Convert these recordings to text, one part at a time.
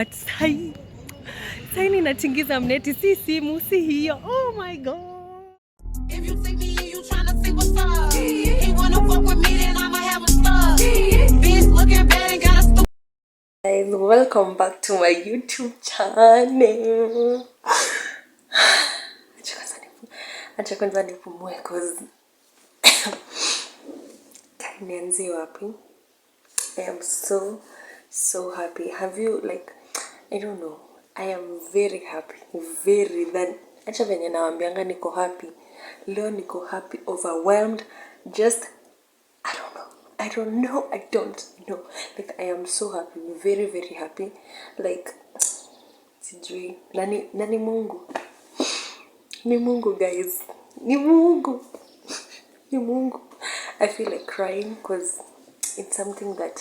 But sai ninatingiza mneti, si simu, si hiyo. Oh my god. If you see me and you tryna see what's up, you wanna fuck with me, then I'ma have a stuck. Bitch looking bad and got a stupid. Guys, welcome back to my YouTube channel. Acha kwanza nipumue cause nianzie wapi? I am so happy. Have you, like, I don't know, I am very happy, very, that acha venye nawambianga niko happy. Leo niko happy, overwhelmed, just I don't know, like I am so happy, very happy, like sijui nani Mungu, ni Mungu guys, ni Mungu. I feel like crying because it's something that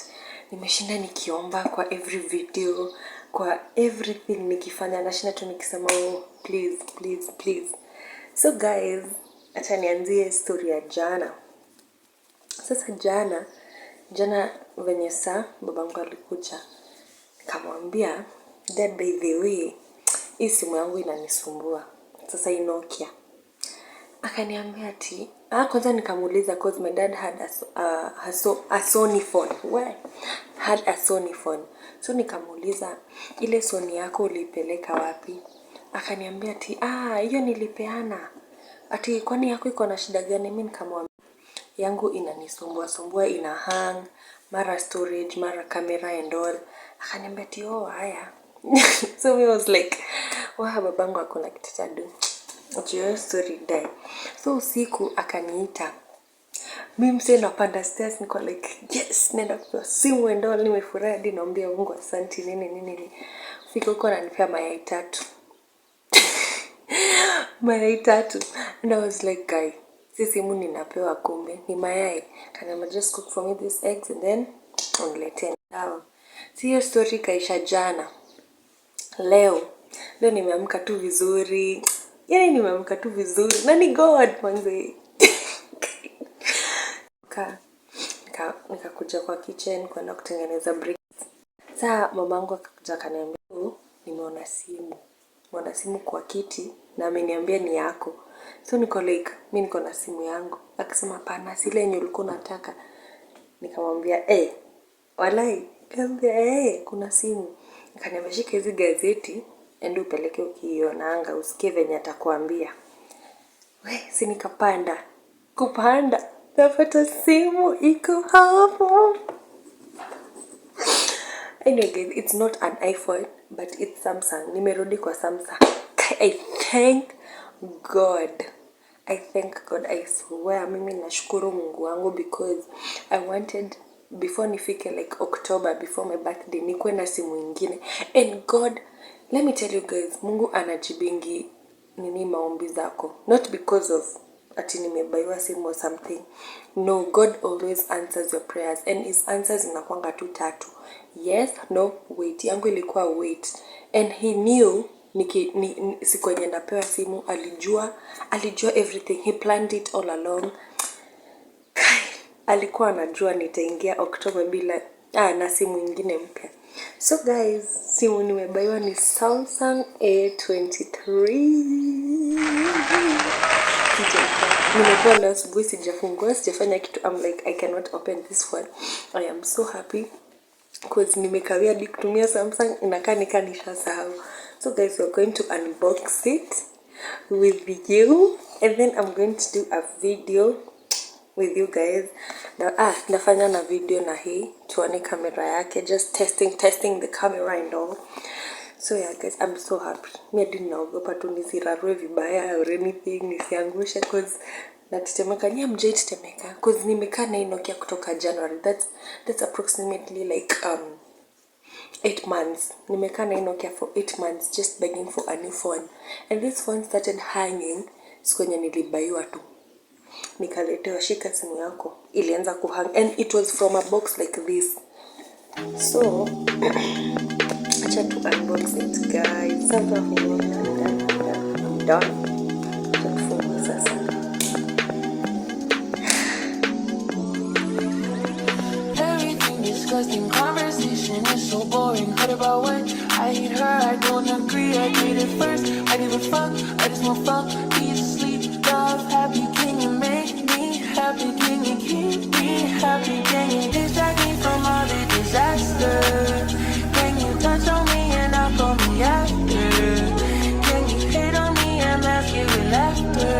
nimeshinda nikiomba kwa every video, kwa everything nikifanya, nashinda tu nikisema oh please. So guys, acha nianzie story ya jana. Sasa jana venye saa babangu alikuja, nikamwambia dad, by the way, hii simu yangu inanisumbua. Sasa Nokia. Akaniambia ati kwanza nikamuuliza cause my dad had a Sony phone. Had a Sony phone. So nikamuuliza ile Sony yako ulipeleka wapi? Akaniambia ati hiyo nilipeana. Ati kwani yako iko na shida gani? Mimi nikamwambia yangu inanisumbua, ina hang, mara storage, mara camera and all. Akaniambia ati haya. So we was like, babangu hakuna kitu cha do. Story die. So usiku akaniita. Mimi mse napanda stairs, niko like yes, nenda kwa simu and all, nimefurahi hadi naambia Mungu asante nini. Fika huko ananipea mayai 3. Mayai 3. And I was like, guy, si simu ninapewa kumbe ni mayai. Can I just cook for me these eggs and then uniletee. Si hiyo story kaisha jana. Leo nimeamka tu vizuri. Nimeamka tu vizuri. Nani God mwanzo. Nikakuja kwa kitchen kwenda kutengeneza bricks. Sasa mamangu akakuja akaniambia nimeona simu kwa kiti na ameniambia ni yako. So niko like mimi niko na simu yangu. Akasema hapana, si ile yenye ulikuwa unataka. Nikamwambia walai, nikamwambia kuna simu. Akaniambia shika hizi gazeti ende upeleke ukionanga usikie venye atakwambia. Si nikapanda. Napata simu iko hapo. Anyway guys, it's not an iPhone but it's Samsung. Nimerudi kwa Samsung. I thank God. I swear mimi nashukuru Mungu wangu because I wanted before nifike like October, before my birthday, nikuwe na simu nyingine. And God, let me tell you guys, Mungu anajibingi maombi zako. Not because of ati nimebaiwa simu or something. No, God always answers your prayers and his answers inakuanga tu 3. Yes, no, wait. Yangu ilikuwa wait. And he knew siku yenye napewa simu, alijua everything. He planned it all along. Alikuwa anajua nitaingia October bila na simu nyingine mpya. So guys, simu nimebaiwa ni Samsung A23. Nimekuwa leo asubuhi sijafungua, sijafanya kitu. I'm like I cannot open this one. I am so happy because nimekawia kutumia Samsung, inakaa nishasahau. So guys, we're going to unbox it with you and then I'm going to do a video with you guys. Nafanya na video na hii tuone kamera yake, just testing the camera and all. So yeah guys, I'm so happy. Mimi hadi naogopa tu nisirarue vibaya or anything, nisiangushe cause natetemeka. Mjaitetemeka cause nimekaa na Nokia kutoka January. That's approximately like 8 months. Nimekaa na Nokia for 8 months just begging for a new phone. And this phone started hanging siku yenye nilibaiwa tu. Nikaletewa shika simu yako, ilianza kuhang and it was from a box like this. So acha tu unbox it guys. I'm done. Everything disgusting, conversation is so boring. Heard about when I hate her, I don't agree. I did it first. I give a fuck, I just want fuck. Eat, sleep, love, happy. Can you make me happy? Can you keep me happy? Can you distract me from all the disaster? Can you touch on me and I'll call me after? Can you hate on me and mask it with laughter?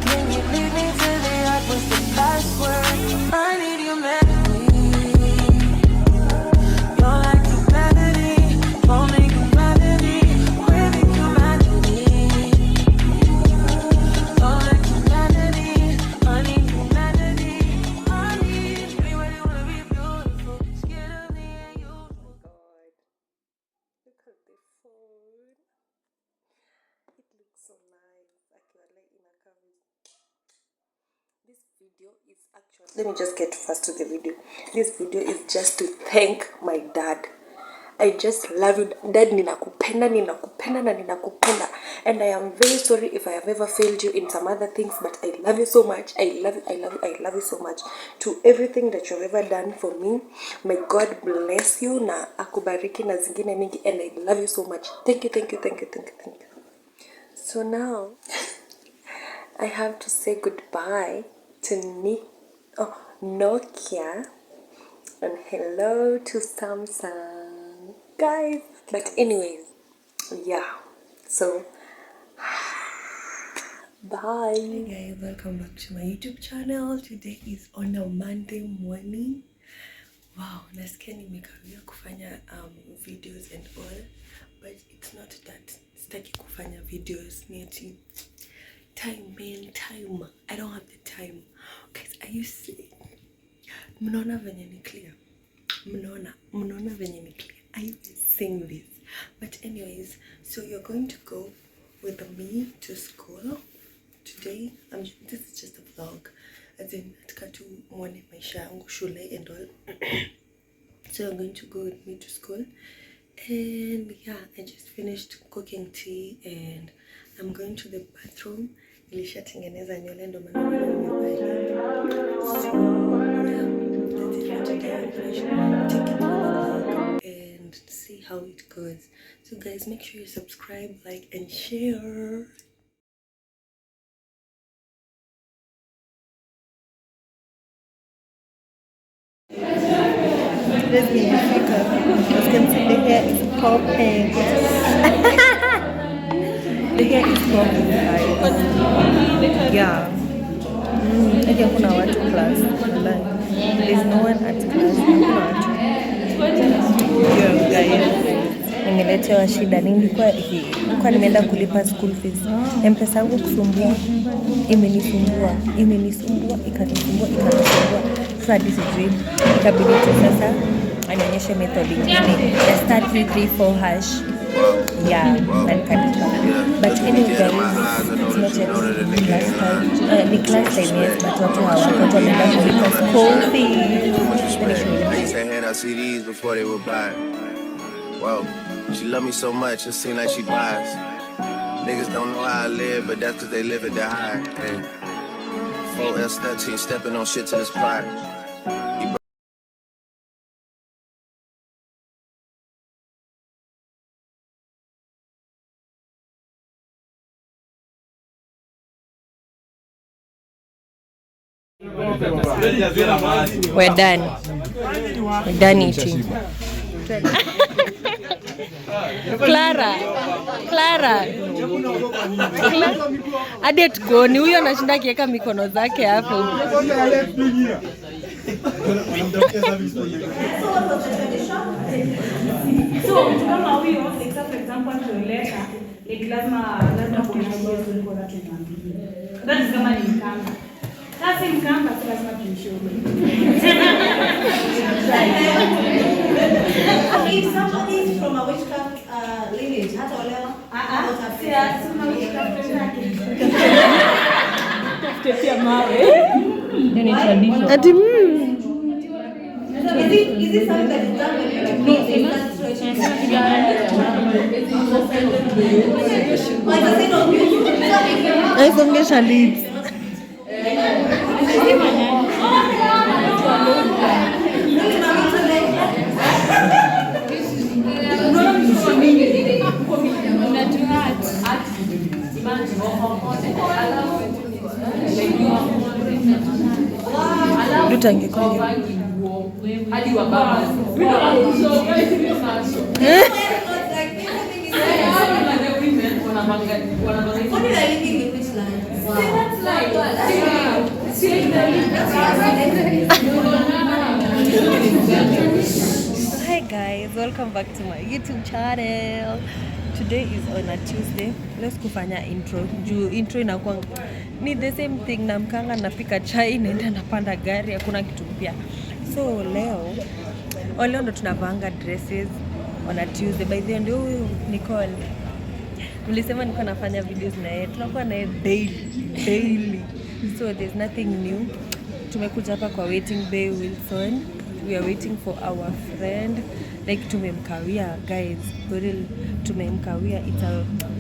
Can you leave me to the yard with the password? I need humanity. You're like humanity. Don't make humanity. We're the humanity. You're like humanity. I need humanity. I need anybody wanna be beautiful. Scared of the unusual. God, look at the phone. It looks so nice. Actually, in a cover. This video is actually, let me just get first to the video. This video is just to thank my dad. I just love you, Dad. Ninakupenda, ninakupenda na ninakupenda. And I am very sorry if I have ever failed you in some other things, but I love you so much. I love you, I love you, I love you so much. To everything that you've ever done for me, may God bless you na akubariki na zingine mingi, and I love you so much. Thank you, thank you, thank you, thank you, thank you. So now I have to say goodbye to Nokia, and hello to Samsung, guys. But anyways, yeah, so bye. Hey guys, welcome back to my YouTube channel. Today is on a Monday morning. Wow, nasikia nimekawia kufanya videos and all, but it's not that sitaki kufanya videos, neti time, man, time. I don't have the time. Guys, are you seeing? Mnaona venye ni clear? Mnaona venye ni clear? Are you seeing this? But anyways, so you're going to go with me to school today. This is just a vlog, as in nataka tu muone maisha yangu shule and all. So you're going to go with me to school, and yeah, I just finished cooking tea and I'm going to the bathroom. Nilishatengeneza nywele ndo maana nimevalia. So yeah, that's it for today. I'm gonna take it and see how it goes. So guys, make sure you subscribe, like and share. Let's get the makeup. As you can see, the hair is popping. The hair is popping, guys. Yeah. Okay, kuna watu class. There's no one at class. Yeah, guys. Nimeletewa shida. Nilikuwa nimeenda kulipa school fees. M-Pesa yangu kusumbua. Imenisumbua. Ikanisumbua. Sasa sijui. Ikabidi tu sasa anionyeshe method nyingine ya star 334 hash. Yeah, and but anyway guys, it's not yet class time. The class time, yes, but watu hawako wameenda kulipa school fees. Hand out CDs before they were blind. Whoa, she love me so much, it seems like she buys. Niggas don't know how I live, but that's cause they live at the high. Hey. 4S13 stepping on shit to this pride. We're done. We're done eating. Clara. Hadi tukuoni huyo anashinda akiweka mikono zake hapo. So kama huyo for example tueleka lazima kuna tunamwambia. That is kama ni mkamba. Kasi mkamba si lazima tumshauri. If somebody is from a witchcraft lineage, hata olewa. Tafutia mawe. Ni tradition. Ati is it something that is done when you're like me? It's not situation. Aisongesha leads. Utangekuwa hadi wa baba. What did I living in which line? Hi guys, welcome back to my YouTube channel. Today is on a Tuesday. Let's kufanya intro. Juu intro inakuwa ni the same thing, na mkanga napika chai naenda napanda gari, hakuna kitu mpya. So leo ndo tunavanga dresses on a Tuesday. By the way, ndio Nicole nilisema niko nafanya videos na yeye, tunakuwa na yeye daily. So there's nothing new. Tumekuja hapa kwa waiting bay Wilson. We are waiting for our friend. Like tumemkawia guys, for real tumemkawia.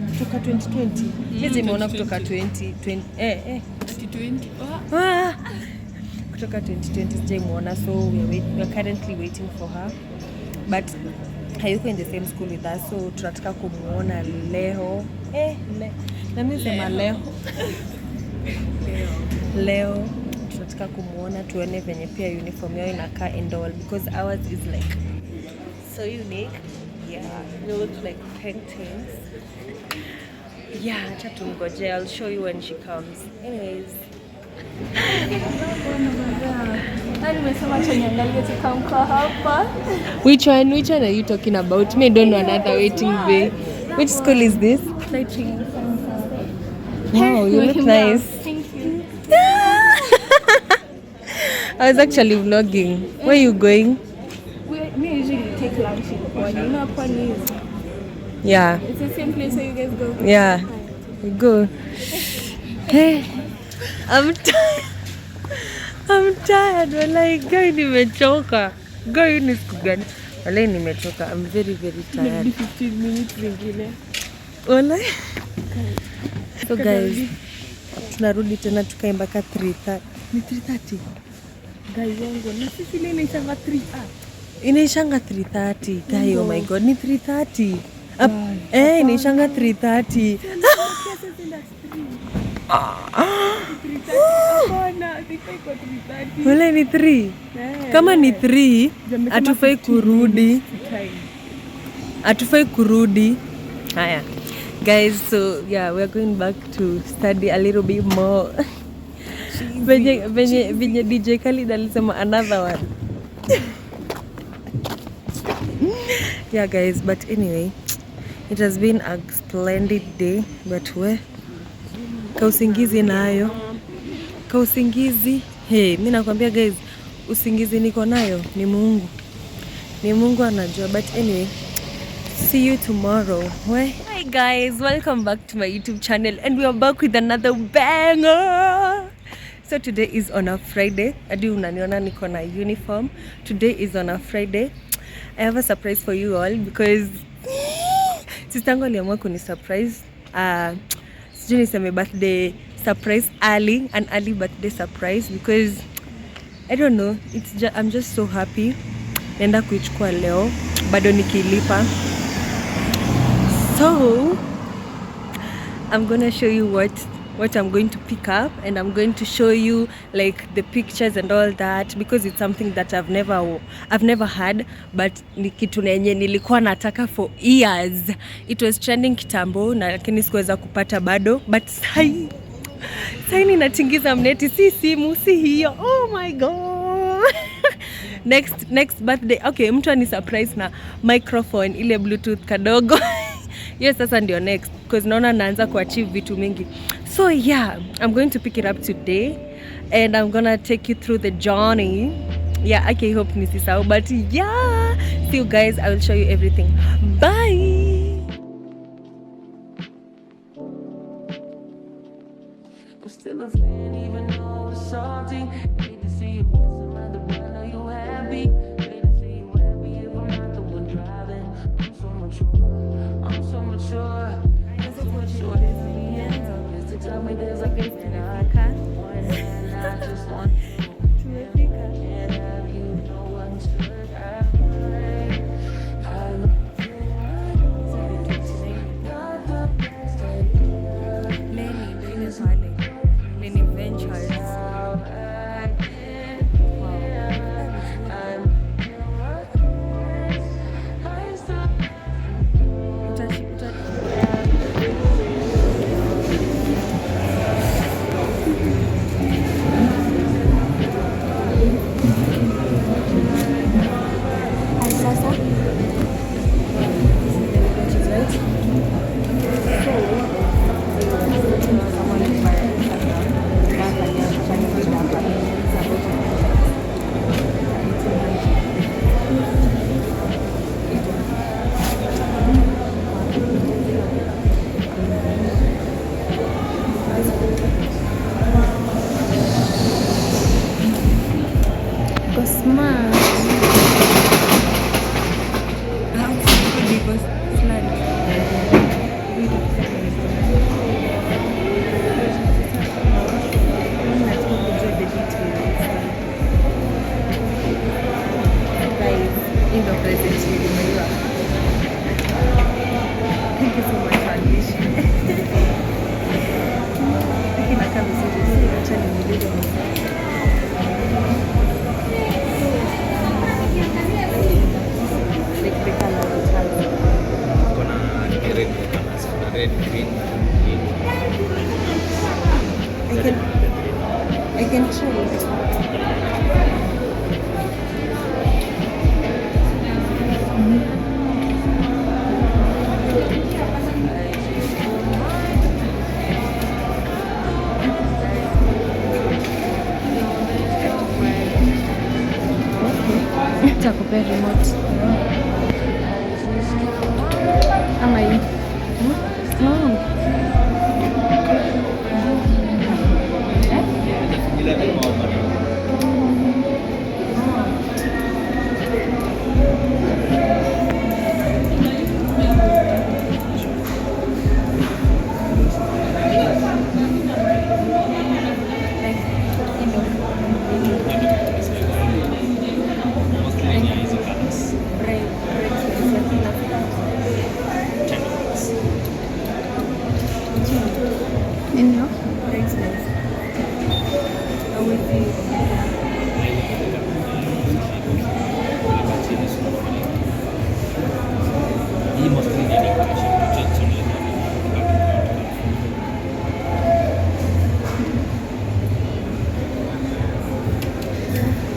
Kutoka 2020. Mimi nimeona kutoka 2020 kutoka 2020 sijamuona, so we are currently waiting for her, but hayuko in the same school with us, so tunataka kumuona leo. Na mimi sema leo tunataka kumuona, tuone venye pia uniform yao inakaa and all, because ours is like so unique. Yeah, we look like paintings. Yeah, acha tumgoje. I'll show you when she comes. Anyways, which one are you talking about? Me don't know another waiting bay. Which school is this? Wow, you look nice. Thank you. I was actually vlogging. Where are you going? We usually take lunch in Pwani. You know Pwani is? Yeah. It's the same place where you guys go? Yeah. We go. Hey, I'm tired. Walai, guy nimechoka. Guy ni siku gani? Walai nimechoka. I'm very tired. 15 minutes zingine. Walai. So guys, tunarudi tena tukae mpaka 3:30. Ni 3:30. Guys wangu, na sisi leo inaishanga 3. Inaishanga 3:30. Guy, oh my god, ni 3:30. Inaishanga 3:30. Wala ni 3. Kama ni 3, atufai kurudi. Haya. Guys, so yeah, we're going back to study a little bit more. Venye DJ Khalid alisema another one. Yeah guys, but anyway, it has been a splendid day, but kausingizi nayo. Hey, mimi nakwambia guys, usingizi niko nayo ni Mungu. Ni Mungu anajua, but anyway, see you tomorrow. Hi guys, welcome back to my YouTube channel, and we are back with another banger. So today is on a Friday. Adi unaniona niko na uniform. Today is on a Friday. I have a surprise for you all, because sistangu aliamua kuni surprise. Sijui niseme birthday surprise early, an early birthday surprise, because I don't know, I'm just so happy. Naenda kuichukua leo, bado nikilipa. So I'm gonna show you what I'm going to pick up, and I'm going to show you like the pictures and all that, because it's something that I've never had, but ni kitu nenye nilikuwa nataka for years. It was trending kitambo, na lakini sikuweza kupata bado, but sai ninatingiza mneti, si simu, si hiyo. Oh my god. next birthday, okay, mtu ani surprise na microphone ile bluetooth kadogo. Yes, sasa ndio next, because naona naanza kuachieve vitu mingi. So yeah, I'm going to pick it up today, and I'm gonna take you through the journey. Yeah, okay, hope nisisahau, but yeah, see you guys. I will show you everything. Bye. I'm still a fan, even though it's salty. Hate to see you messing around the brand. Are you happy? Hate to see you happy if I'm not the one driving. I'm so mature. Just to tell me there's like a and I just want you. Can't have you, no one should have. I love you. Lenny Ventures.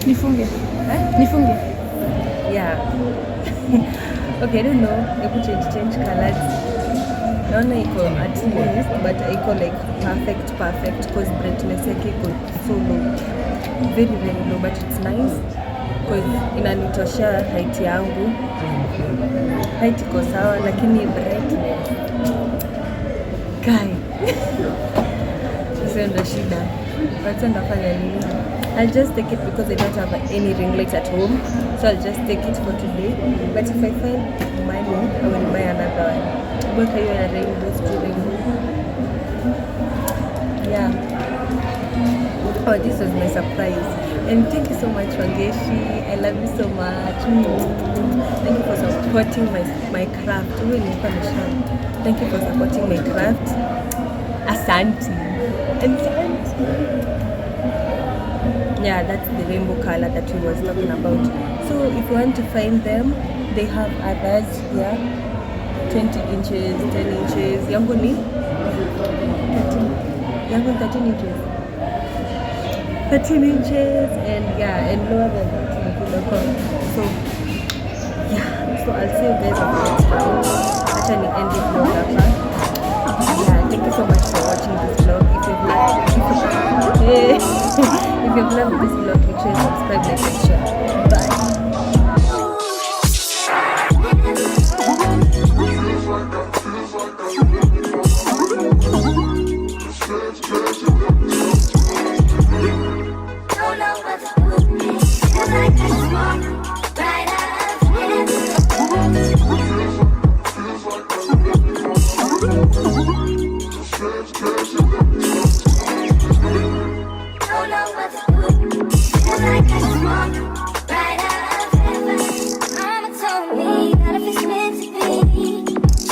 Nifunge. Nifunge. Yeah. Okay, I don't know. Able to change colors. Naona iko at least, but iko like perfect because brightness yake iko so low. Very low, but it's nice because inanitosha height yangu. Height iko sawa lakini brightness. Kai. Sio ndo shida. But ndafanya nini? I'll just take it because I don't have any ring light at home, so I'll just take it for today. But if I find money, I will buy another one. Work a rainbows to rainbow. Yeah. Oh, this was my surprise. And thank you so much, Wangeshi. I love you so much. Thank you for supporting my craft. Thank you for supporting my craft. Asante. Yeah, that's the rainbow color that we was talking about. So if you want to find them, they have others here. 20 inches, 10 inches. Yangu ni 13 inches. 13 inches and yeah, and lower than that. So yeah, so I'll see you guys on the next round. Actually, end this vlog hapa. Yeah, thank you so much for watching this vlog. If you've loved this vlog, make sure you subscribe, like, and share. Bye.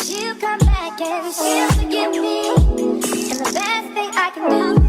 She'll come back and she'll forgive me. And the best thing I can do